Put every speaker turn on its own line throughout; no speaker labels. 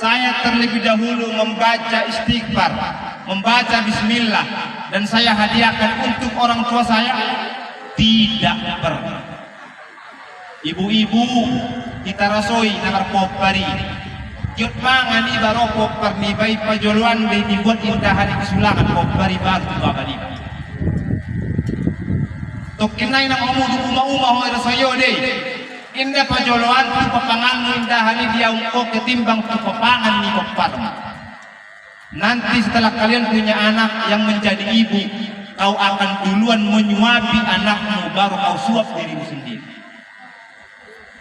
Saya terlebih dahulu membaca istighfar, membaca bismillah, dan saya hadiahkan untuk orang tua saya. Tidak pernah. Ibu-ibu kita rasoi nakar popari jut mangan ibaro popar ni bayi pajoluan dibuat indahan kesulangan popari baru abadi. Tokinay na umudu uma-uma ho rasayo deh. Indah pajoluan tu papangan indahan dia ungkok ketimbang tu papangan ni popar. Nanti setelah kalian punya anak yang menjadi ibu, kau akan duluan menyuapi anakmu baru kau suap dirimu sendiri.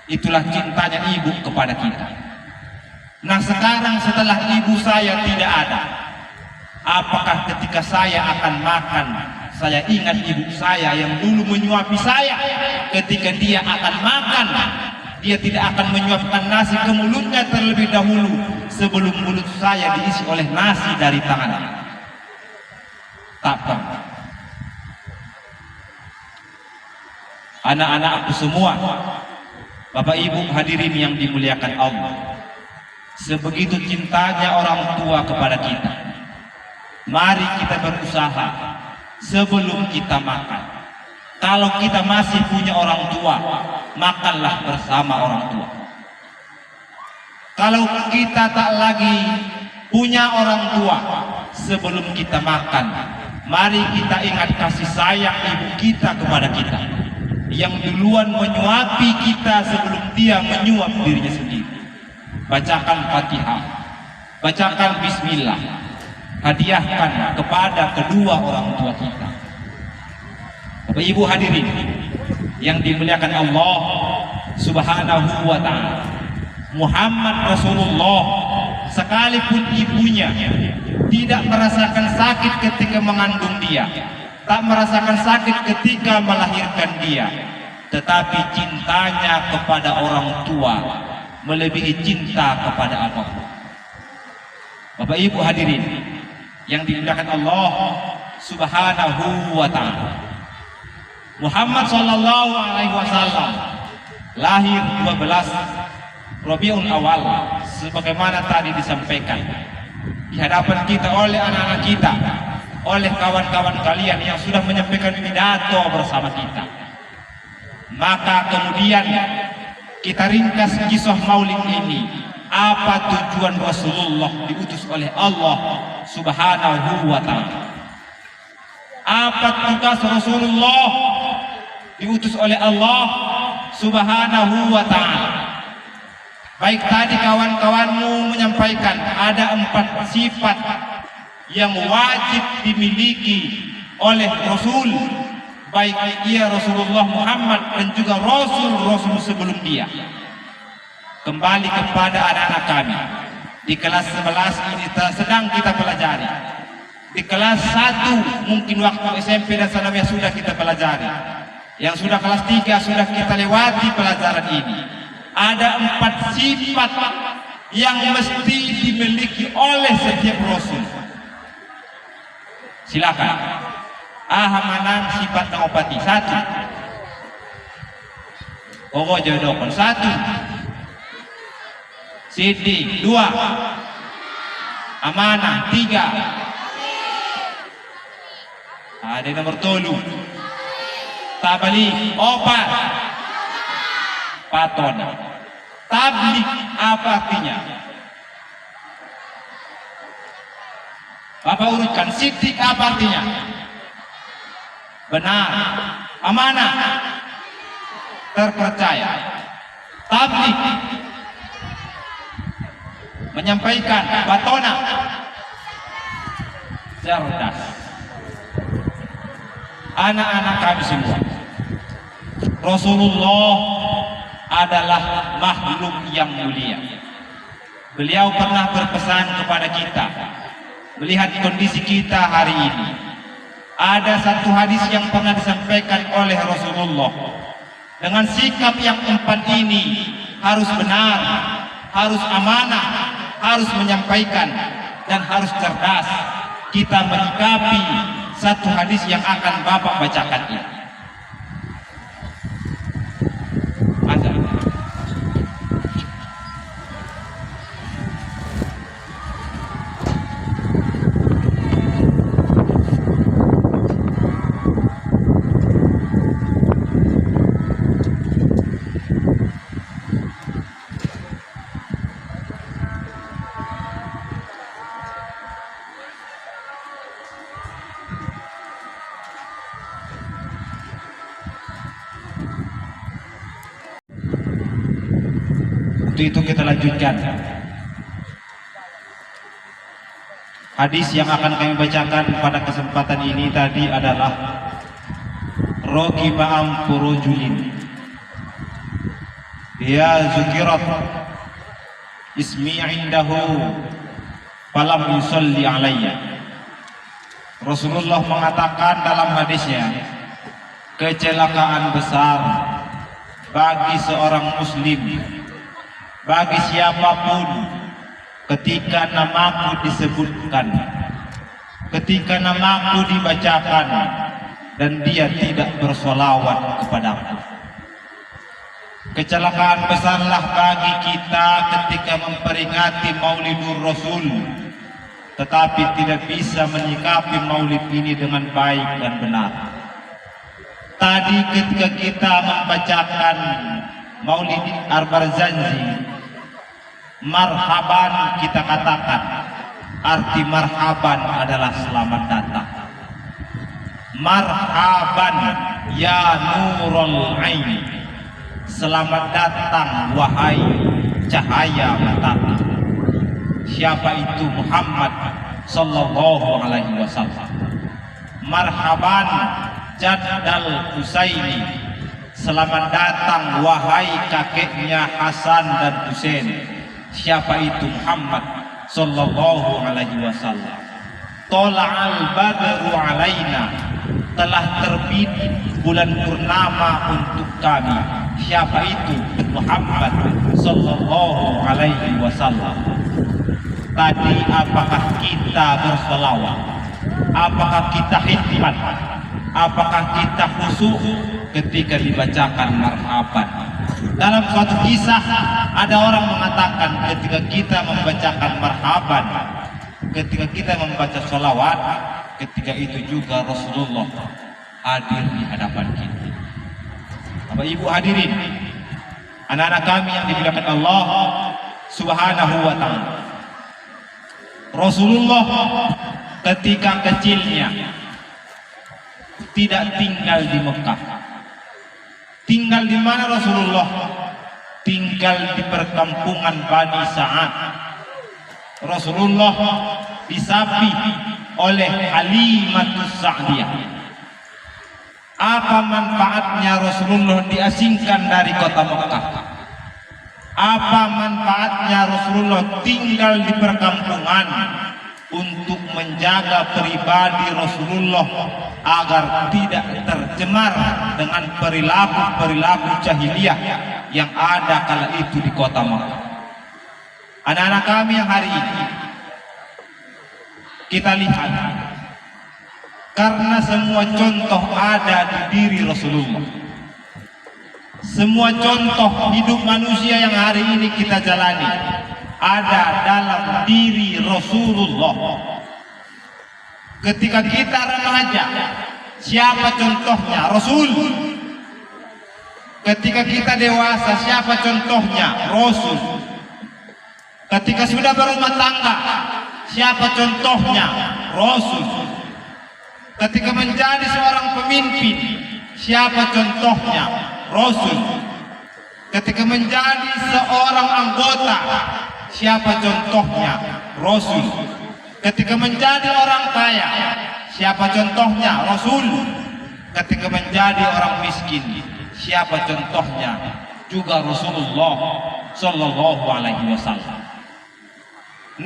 Itulah cintanya ibu kepada kita. Nah sekarang setelah ibu saya tidak ada, apakah ketika saya akan makan, saya ingat ibu saya yang dulu menyuapi saya? Ketika dia akan makan, dia tidak akan menyuapkan nasi ke mulutnya terlebih dahulu sebelum mulut saya diisi oleh nasi dari tangannya. Tak pernah. anak-anakku semua, Bapak Ibu hadirin yang dimuliakan Allah, sebegitu cintanya orang tua kepada kita, mari kita berusaha sebelum kita makan. Kalau kita masih punya orang tua, makanlah bersama orang tua. Kalau kita tak lagi punya orang tua, sebelum kita makan, mari kita ingat kasih sayang ibu kita kepada kita, yang duluan menyuapi kita sebelum dia menyuap dirinya sendiri. Bacakan Fatihah, bacakan Bismillah, hadiahkan kepada kedua orang tua kita. Bapak Ibu hadirin yang dimuliakan Allah Subhanahu wa ta'ala, Muhammad Rasulullah sekalipun ibunya tidak merasakan sakit ketika mengandung dia, tak merasakan sakit ketika melahirkan dia, tetapi cintanya kepada orang tua melebihi cinta kepada apapun. Bapak Ibu hadirin yang dimuliakan Allah Subhanahu wa ta'ala, Muhammad sallallahu alaihi wasallam lahir 12 Rabiul Awal sebagaimana tadi disampaikan di hadapan kita oleh anak-anak kita, oleh kawan-kawan kalian yang sudah menyampaikan pidato bersama kita. Maka kemudian kita ringkas kisah Maulid ini. Apa tujuan Rasulullah diutus oleh Allah Subhanahu wa ta'ala? Apa tugas Rasulullah diutus oleh Allah Subhanahu wa ta'ala? Baik tadi kawan-kawanmu menyampaikan ada 4 sifat yang wajib dimiliki oleh Rasul, baik ia Rasulullah Muhammad dan juga Rasul-Rasul sebelum dia. Kembali kepada anak-anak kami di kelas 11 ini sedang kita pelajari. Di kelas 1 mungkin waktu SMP dan sanawiyah sudah kita pelajari. Yang sudah kelas 3 sudah kita lewati pelajaran ini. Ada 4 sifat yang mesti dimiliki oleh setiap Rasul. Silakan. Ahamanan sifat ngopati. 1. Ogo jodohkan. 1. Sidi. 2. Amanah. 3. Ada nomor 3. Tabali. 4. Patona. Tablik apa artinya? Bapak urutkan. Sidik apa artinya? Benar. Amanah, terpercaya. Tablik, menyampaikan. Batona, cerdas. Anak-anak kami semua, Rasulullah adalah makhluk yang mulia. Beliau pernah berpesan kepada kita. Melihat kondisi kita hari ini, ada satu hadis yang pernah disampaikan oleh Rasulullah. Dengan sikap yang 4 ini, harus benar, harus amanah, harus menyampaikan, dan harus cerdas, kita menyikapi satu hadis yang akan Bapak bacakan ini. Untuk itu kita lanjutkan. Hadis yang akan kami bacakan pada kesempatan ini tadi adalah Rokiba Ampurujulin ya zukirat ismi indahu falam yusalli alayya. Rasulullah mengatakan dalam hadisnya, kecelakaan besar bagi seorang muslim, bagi siapapun, ketika namaku disebutkan, ketika namaku dibacakan, dan dia tidak bersolawat kepadaku. Kecelakaan besarlah bagi kita ketika memperingati Maulidur Rasul, tetapi tidak bisa menyikapi maulid ini dengan baik dan benar. Tadi ketika kita membacakan Maulid Ar-Barzanji, marhaban kita katakan, arti marhaban adalah selamat datang. Marhaban ya nurul aini, selamat datang wahai cahaya mataku. Siapa itu? Muhammad sallallahu alaihi wasallam. Marhaban Jaddal Husaini, selamat datang wahai kakeknya Hasan dan Husain. Siapa itu? Muhammad sallallahu alaihi wasallam. Tola'al badru alaina, telah terbit bulan purnama untuk kami. Siapa itu? Muhammad sallallahu alaihi wasallam. Tadi apakah kita berselawat? Apakah kita khidmat? Apakah kita khusyuk ketika dibacakan marhaban? Dalam suatu kisah ada orang mengatakan ketika kita membacakan marhaban, ketika kita membaca sholawat, ketika itu juga Rasulullah hadir di hadapan kita. Bapak Ibu hadirin, anak-anak kami yang dimuliakan Allah Subhanahu wa ta'ala, Rasulullah ketika kecilnya tidak tinggal di Mekah. Tinggal di mana Rasulullah? Tinggal di perkampungan Bani Sa'ad. Rasulullah disapi oleh Halimatus Sa'diyah. Apa manfaatnya Rasulullah diasingkan dari kota Mekah? Apa manfaatnya Rasulullah tinggal di perkampungan? Untuk menjaga pribadi Rasulullah agar tidak tercemar dengan perilaku-perilaku jahiliyah yang ada kala itu di kota Makkah. Anak-anak kami yang hari ini kita lihat, karena semua contoh ada di diri Rasulullah. Semua contoh hidup manusia yang hari ini kita jalani ada dalam diri Rasulullah. Ketika kita remaja, siapa contohnya? Rasul. Ketika kita dewasa, siapa contohnya? Rasul. Ketika sudah berumah tangga, siapa contohnya? Rasul. Ketika menjadi seorang pemimpin, siapa contohnya? Rasul. Ketika menjadi seorang anggota, siapa contohnya? Rasul. Ketika menjadi orang kaya, siapa contohnya? Rasul. Ketika menjadi orang miskin, siapa contohnya? Juga Rasulullah sallallahu alaihi wasallam.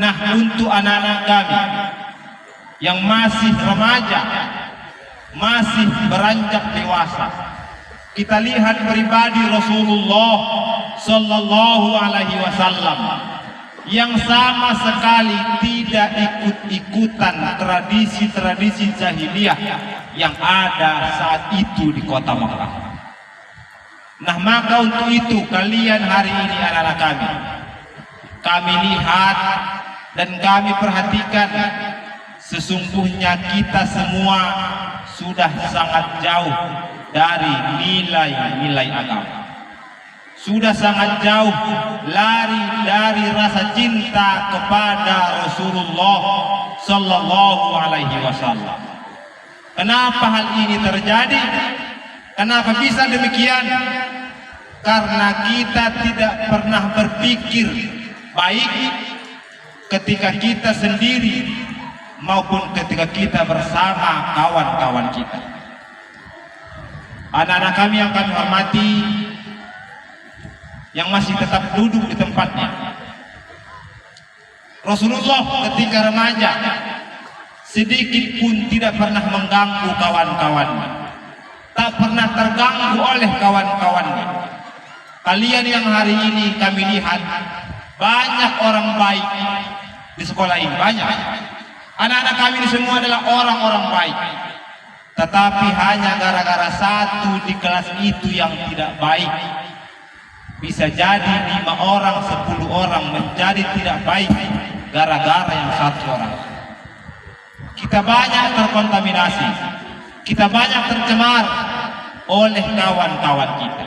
Nah, untuk anak-anak kami yang masih remaja, masih beranjak dewasa, kita lihat pribadi Rasulullah sallallahu alaihi wasallam yang sama sekali tidak ikut-ikutan tradisi-tradisi jahiliyah yang ada saat itu di kota Makkah. Nah, maka untuk itu kalian hari ini anak-anak kami lihat dan kami perhatikan, sesungguhnya kita semua sudah sangat jauh dari nilai-nilai agama. Sudah sangat jauh lari dari rasa cinta kepada Rasulullah sallallahu alaihi wasallam. Kenapa hal ini terjadi? Kenapa bisa demikian? Karena kita tidak pernah berpikir baik ketika kita sendiri maupun ketika kita bersama kawan-kawan kita. Anak-anak kami yang kami hormati, yang masih tetap duduk di tempatnya, Rasulullah ketika remaja sedikit pun tidak pernah mengganggu kawan-kawannya, tak pernah terganggu oleh kawan-kawannya. Kalian yang hari ini kami lihat banyak orang baik di sekolah ini, banyak anak-anak kami ini semua adalah orang-orang baik, tetapi hanya gara-gara satu di kelas itu yang tidak baik, Bisa jadi 5 orang, 10 orang menjadi tidak baik gara-gara yang 1 orang. Kita banyak terkontaminasi, kita banyak tercemar oleh kawan-kawan kita.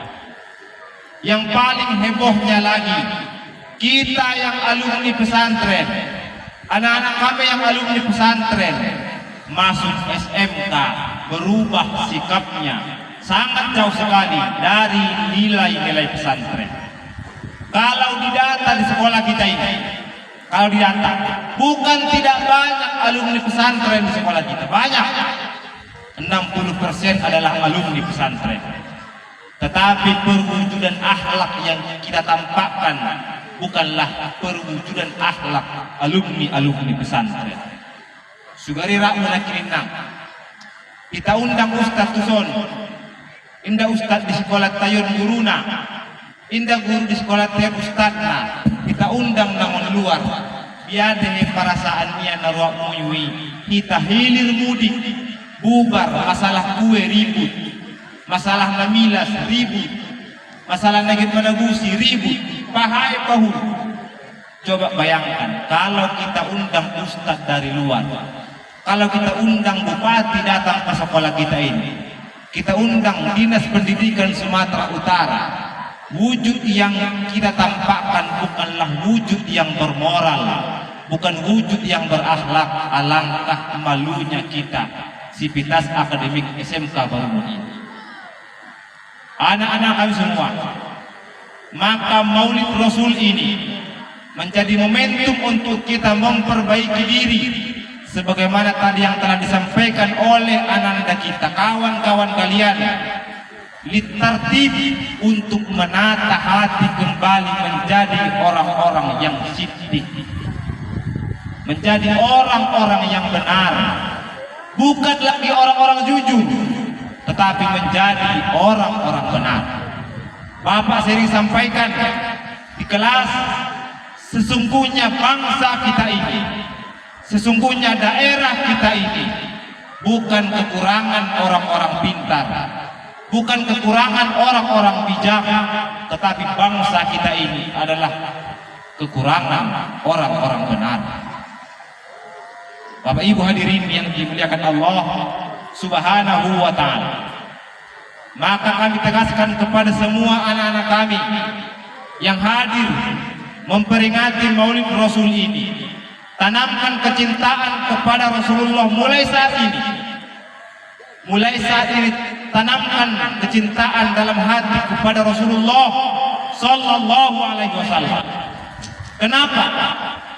Yang paling hebohnya lagi, kita yang alumni pesantren, anak-anak kami yang alumni pesantren masuk SMK berubah sikapnya sangat jauh sekali dari nilai-nilai pesantren. Kalau didata di sekolah kita ini, kalau didata, bukan tidak banyak alumni pesantren di sekolah kita, banyak. 60% adalah alumni pesantren. Tetapi perwujudan akhlak yang kita tampakkan bukanlah perwujudan akhlak alumni pesantren. Sugari rak menakirinang. Kita undang Ustaz Tuson, indah Ustaz di sekolah tayun guruna, indah guru di sekolah tayun Ustazna. Kita undang namun luar, biar deh perasaannya naruak muyui. Kita hilir mudik, bubar masalah kue ribut, masalah namilas ribut, masalah nagit managusi ribut, pahai pahu. Coba bayangkan kalau kita undang Ustaz dari luar, kalau kita undang bupati datang ke sekolah kita ini, kita undang Dinas Pendidikan Sumatera Utara, wujud yang kita tampakkan bukanlah wujud yang bermoral, bukan wujud yang berakhlak. Alangkah malunya kita sivitas akademik SMK baru ini. Anak-anak kami semua, maka Maulid Rasul ini menjadi momentum untuk kita memperbaiki diri, sebagaimana tadi yang telah disampaikan oleh ananda kita, kawan-kawan kalian, litartib untuk menata hati kembali menjadi orang-orang yang siddiq, menjadi orang-orang yang benar, bukan lagi orang-orang jujur, tetapi menjadi orang-orang benar. Bapak sering sampaikan di kelas, sesungguhnya bangsa kita ini, sesungguhnya daerah kita ini bukan kekurangan orang-orang pintar, bukan kekurangan orang-orang bijak, tetapi bangsa kita ini adalah kekurangan orang-orang benar. Bapak Ibu hadirin yang dimuliakan Allah Subhanahu wa ta'ala, maka kami tegaskan kepada semua anak-anak kami yang hadir memperingati Maulid Rasul ini, tanamkan kecintaan kepada Rasulullah mulai saat ini. Mulai saat ini tanamkan kecintaan dalam hati kepada Rasulullah Sallallahu Alaihi Wasallam. Kenapa?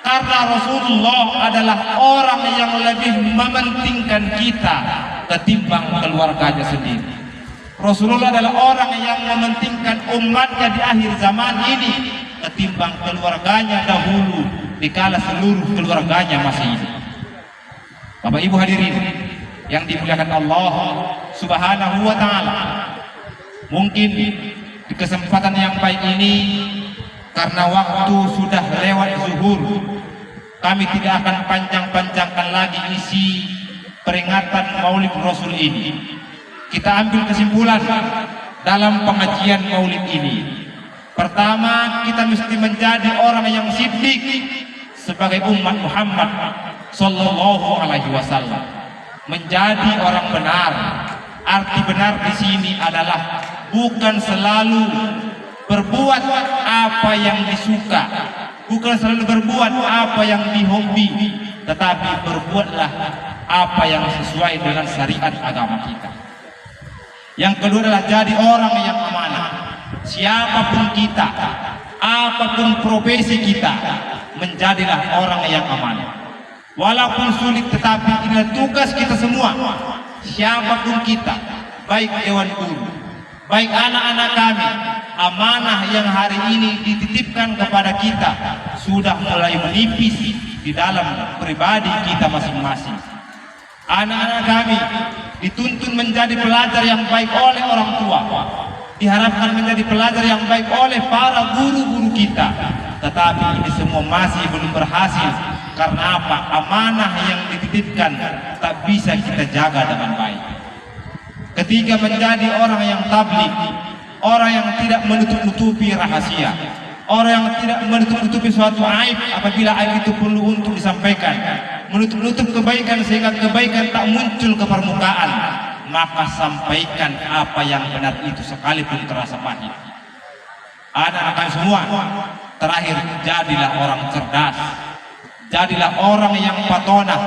Karena Rasulullah adalah orang yang lebih mementingkan kita ketimbang keluarganya sendiri. Rasulullah adalah orang yang mementingkan umatnya di akhir zaman ini ketimbang keluarganya dahulu dikala seluruh keluarganya masih hidup. Bapak Ibu hadirin yang dimuliakan Allah Subhanahu wa ta'ala, mungkin di kesempatan yang baik ini, karena waktu sudah lewat zuhur, kami tidak akan panjang-panjangkan lagi isi peringatan Maulid Rasul ini. Kita ambil kesimpulan dalam pengajian Maulid ini. Pertama, kita mesti menjadi orang yang siddiq sebagai umat Muhammad Sallallahu Alaihi Wasallam, menjadi orang benar. Arti benar di sini adalah bukan selalu berbuat apa yang disuka, bukan selalu berbuat apa yang dihobi, tetapi berbuatlah apa yang sesuai dengan syariat agama kita. Yang kedua adalah jadi orang yang amanah. Siapapun kita, apapun profesi kita, menjadilah orang yang amanah. Walaupun sulit, tetapi inilah tugas kita semua. Siapapun kita, baik dewan guru, baik anak-anak kami, amanah yang hari ini dititipkan kepada kita sudah mulai menipis di dalam pribadi kita masing-masing. Anak-anak kami dituntun menjadi pelajar yang baik oleh orang tua, diharapkan menjadi pelajar yang baik oleh para guru-guru kita. Tetapi ini semua masih belum berhasil. Karena apa? Amanah yang dititipkan tak bisa kita jaga dengan baik. Ketiga, menjadi orang yang tabligh, orang yang tidak menutup-nutupi rahasia, orang yang tidak menutup-nutupi suatu aib apabila aib itu perlu untuk disampaikan, menutup-nutup kebaikan sehingga kebaikan tak muncul ke permukaan, maka sampaikan apa yang benar itu sekalipun terasa pahit. Anak-anak semua, terakhir, jadilah orang cerdas, jadilah orang yang patonah.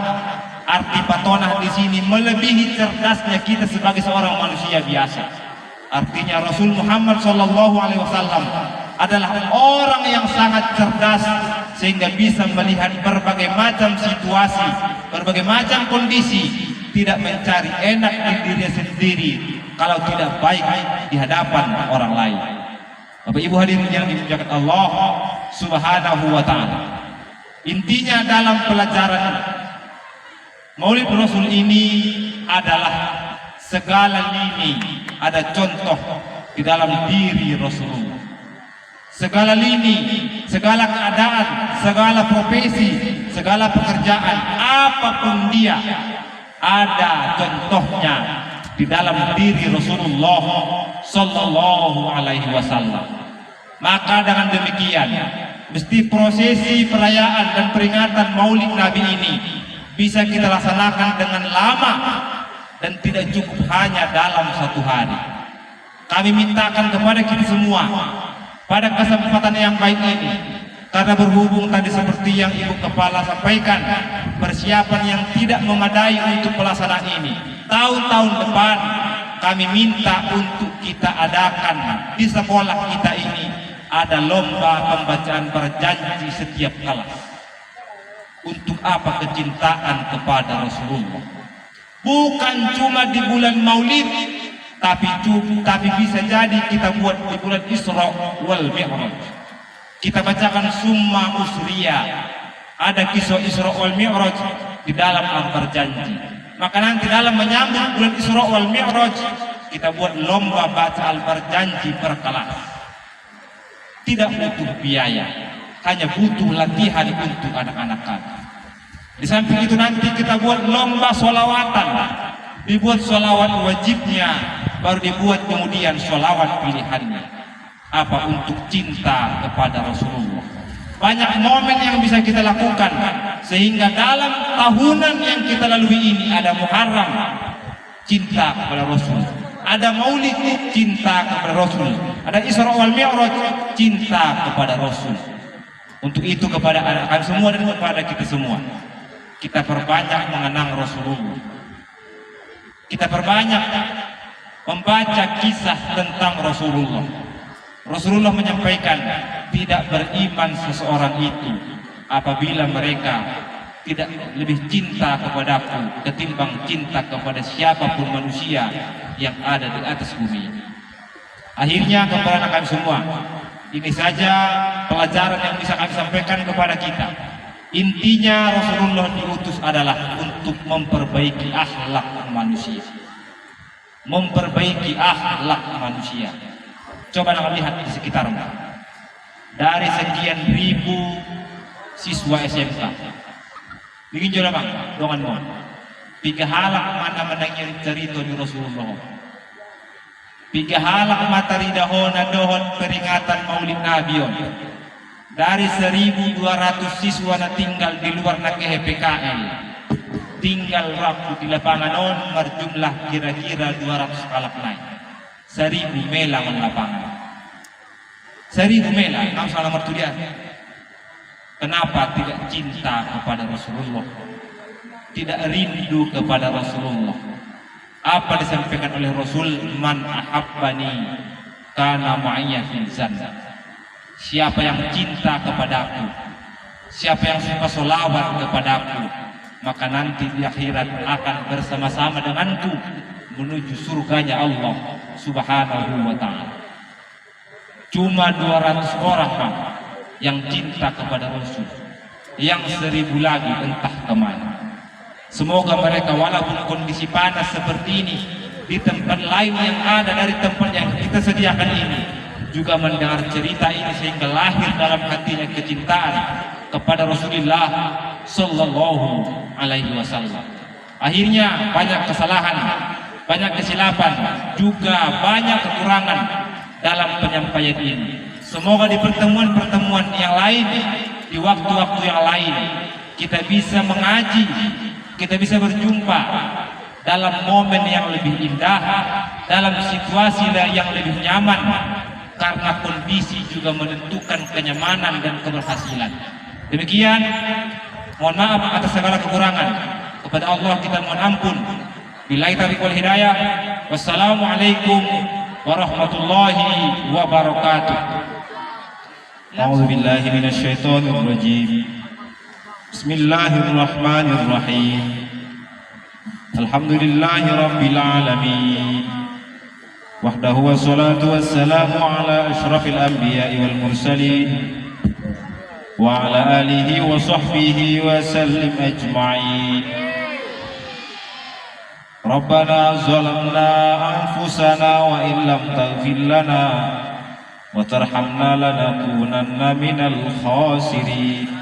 Arti patonah di sini melebihi cerdasnya kita sebagai seorang manusia biasa. Artinya Rasul Muhammad SAW adalah orang yang sangat cerdas sehingga bisa melihat berbagai macam situasi, berbagai macam kondisi, tidak mencari enak di dirinya sendiri kalau tidak baik di hadapan orang lain. Bapak Ibu hadirin yang dimuliakan Allah Subhanahu wa taala. Intinya dalam pelajaran Maulid Rasul ini adalah segala lini ada contoh di dalam diri Rasulullah. Segala lini, segala keadaan, segala profesi, segala pekerjaan, apapun dia, ada contohnya di dalam diri Rasulullah Sallallahu Alaihi Wasallam. Maka dengan demikian, mesti prosesi perayaan dan peringatan Maulid Nabi ini bisa kita laksanakan dengan lama dan tidak cukup hanya dalam satu hari. Kami mintakan kepada kita semua pada kesempatan yang baik ini, karena berhubung tadi seperti yang Ibu Kepala sampaikan, persiapan yang tidak memadai untuk pelaksanaan ini, tahun-tahun depan kami minta untuk kita adakan di sekolah kita ini ada lomba pembacaan berjanji setiap kelas. Untuk apa? Kecintaan kepada Rasulullah. Bukan cuma di bulan Maulid, tapi bisa jadi kita buat di bulan Isra wal Mi'raj. Kita bacakan Summa Usriya, ada kisah Isra wal Mi'raj di dalam Al-Berjanji. Maka nanti dalam menyambut bulan Isra wal Mi'raj, kita buat lomba baca Al-Berjanji per kelas. Tidak butuh biaya, hanya butuh latihan untuk anak-anak kami. Di samping itu nanti kita buat lomba sholawatan, dibuat sholawat wajibnya, baru dibuat kemudian sholawat pilihannya. Apa? Untuk cinta kepada Rasulullah. Banyak momen yang bisa kita lakukan sehingga dalam tahunan yang kita lalui ini ada Muharram, cinta kepada Rasul, ada Maulid, cinta kepada Rasul, ada Isra wal Mi'raj, cinta kepada Rasul. Untuk itu kepada anak-anak semua dan kepada kita semua, kita perbanyak mengenang Rasulullah. Kita perbanyak membaca kisah tentang Rasulullah. Rasulullah menyampaikan, tidak beriman seseorang itu apabila mereka tidak lebih cinta kepadaku ketimbang cinta kepada siapapun manusia yang ada di atas bumi. Akhirnya kepada kami semua, ini saja pelajaran yang bisa kami sampaikan kepada kita. Intinya Rasulullah diutus adalah untuk memperbaiki akhlak manusia. Memperbaiki akhlak manusia. Coba lihat di sekitarmu. Dari sekian ribu siswa SMK, bikin jodoh bang, donganmu. Tiga halak mana menangir cerita di Rasulullah. Tiga halak materi dahona dohon peringatan Maulid Nabi. Dari 1.200 siswa na tinggal di luar nak PKL, tinggal waktu di lapangan on berjumlah kira-kira 200 kalak naik. 1.000 melang lapangan. 1.000 melang, kamu salah mertulian. Kenapa tidak cinta kepada Rasulullah? Tidak rindu kepada Rasulullah? Apa disampaikan oleh Rasul? Man ahabbani kana ma'iyya fil jannah. Siapa yang cinta kepadaku, siapa yang suka sholawat kepadaku, maka nanti di akhirat akan bersama-sama denganku menuju surganya Allah Subhanahu wa ta'ala. Cuma 200 orang Bang, yang cinta kepada Rasul, yang 1.000 lagi entah kemana. Semoga mereka walaupun kondisi panas seperti ini, di tempat lain yang ada dari tempat yang kita sediakan ini, juga mendengar cerita ini sehingga lahir dalam hatinya kecintaan kepada Rasulullah Sallallahu Alaihi Wasallam. Akhirnya banyak kesalahan, banyak kesilapan, juga banyak kekurangan dalam penyampaian ini. Semoga di pertemuan-pertemuan yang lain, di waktu-waktu yang lain, kita bisa mengaji, kita bisa berjumpa dalam momen yang lebih indah, dalam situasi yang lebih nyaman, karena kondisi juga menentukan kenyamanan dan keberhasilan. Demikian, mohon maaf atas segala kekurangan. Kepada Allah kita mohon ampun. Billahi taufiq wal hidayah. Wassalamualaikum warahmatullahi wabarakatuh. A'udzu billahi minasyaitonir rajim. Bismillahirrahmanirrahim. Alhamdulillahi rabbil alamin. Wahdahu wassalatu wassalamu ala asyrafil anbiya'i wal mursalin wa ala alihi wa sahbihi wa sallim ajma'in. Rabbana zalamna anfusana wa illam taghfir lana wa tarhamna lanakunanna minal khasirin.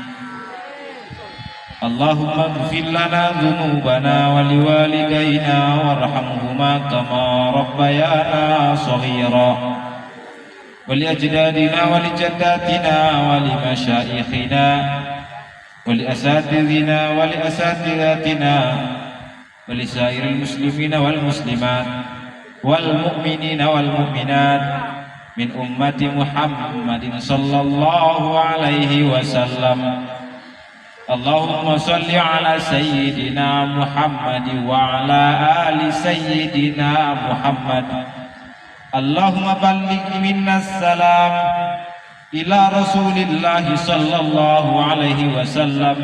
Allahumma ighfir lana dhunubana wa liwalidayna warhamhuma kama rabbayana shaghira wa liajdadina wa lijaddatina wa limasyayikhina wa liasatidhina wa liasatidatina wa lisairil muslimina wal muslimat wal mu'minina wal mu'minat min ummati Muhammadin sallallahu alaihi wasallam. Allahumma salli ala sayyidina Muhammad wa ala ali sayyidina Muhammad. Allahumma balligh minna salam ila Rasulillah sallallahu alaihi wasallam.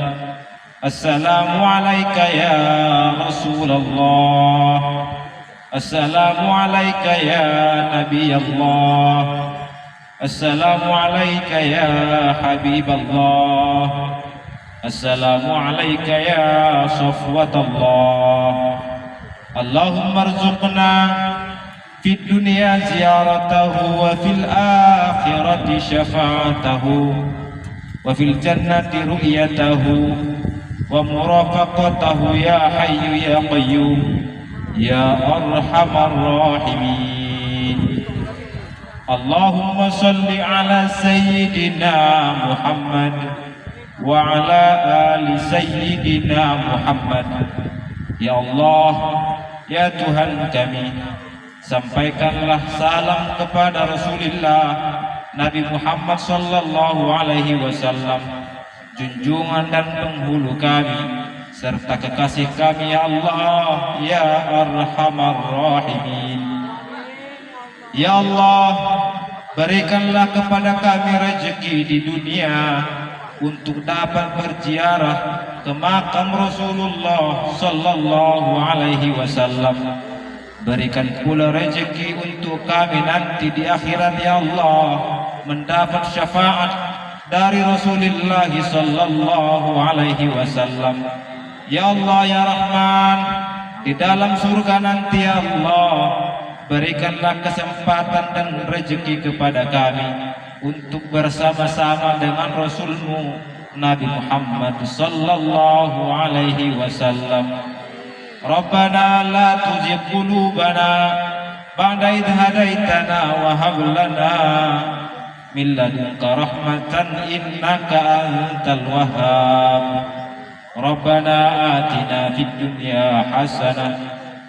Assalamu alayka ya Rasulullah. Assalamu alayka ya Nabi Allah. Assalamu alayka ya Habib Allah. Assalamu alayka ya Safwatullah. Allahumma arzuqna fid dunya ziyaratahu wa fil akhirati syafa'atahu wa fil jannati ru'yatahu wa murafaqatahu ya hayyu ya qayyum ya arhamar rahimin. Allahumma salli ala sayyidina Muhammad wa ala ali sayyidina Muhammad. Ya Allah, ya Tuhan kami, sampaikanlah salam kepada Rasulullah Nabi Muhammad sallallahu alaihi wasallam, junjungan dan penghulu kami serta kekasih kami, ya Allah, ya arhamar rahimin. Ya Allah, berikanlah kepada kami rezeki di dunia untuk dapat berziarah ke makam Rasulullah sallallahu alaihi wasallam. Berikan pula rezeki untuk kami nanti di akhirat, ya Allah, mendapat syafaat dari Rasulullah sallallahu alaihi wasallam. Ya Allah, ya Rahman, di dalam surga nanti, ya Allah, berikanlah kesempatan dan rezeki kepada kami untuk bersama-sama dengan Rasulmu Nabi Muhammad sallallahu alaihi wasallam. Rabbana la tuzigh qulubana ba'da idh hadaitana wa hab lana min ladunka rahmatan innaka antal wahhab. Rabbana atina fid dunya hasanah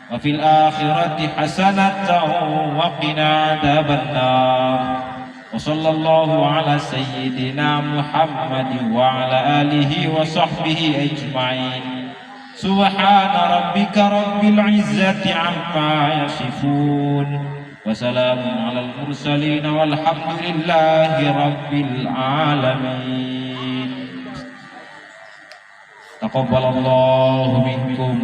wa fil akhirati hasanatan wa qina adzabannar. وصلى الله على سيدنا محمد وعلى آله وصحبه أجمعين. سبحان ربك رب العزة عما يصفون وسلام على المرسلين والحمد لله رب العالمين. تقبل الله منكم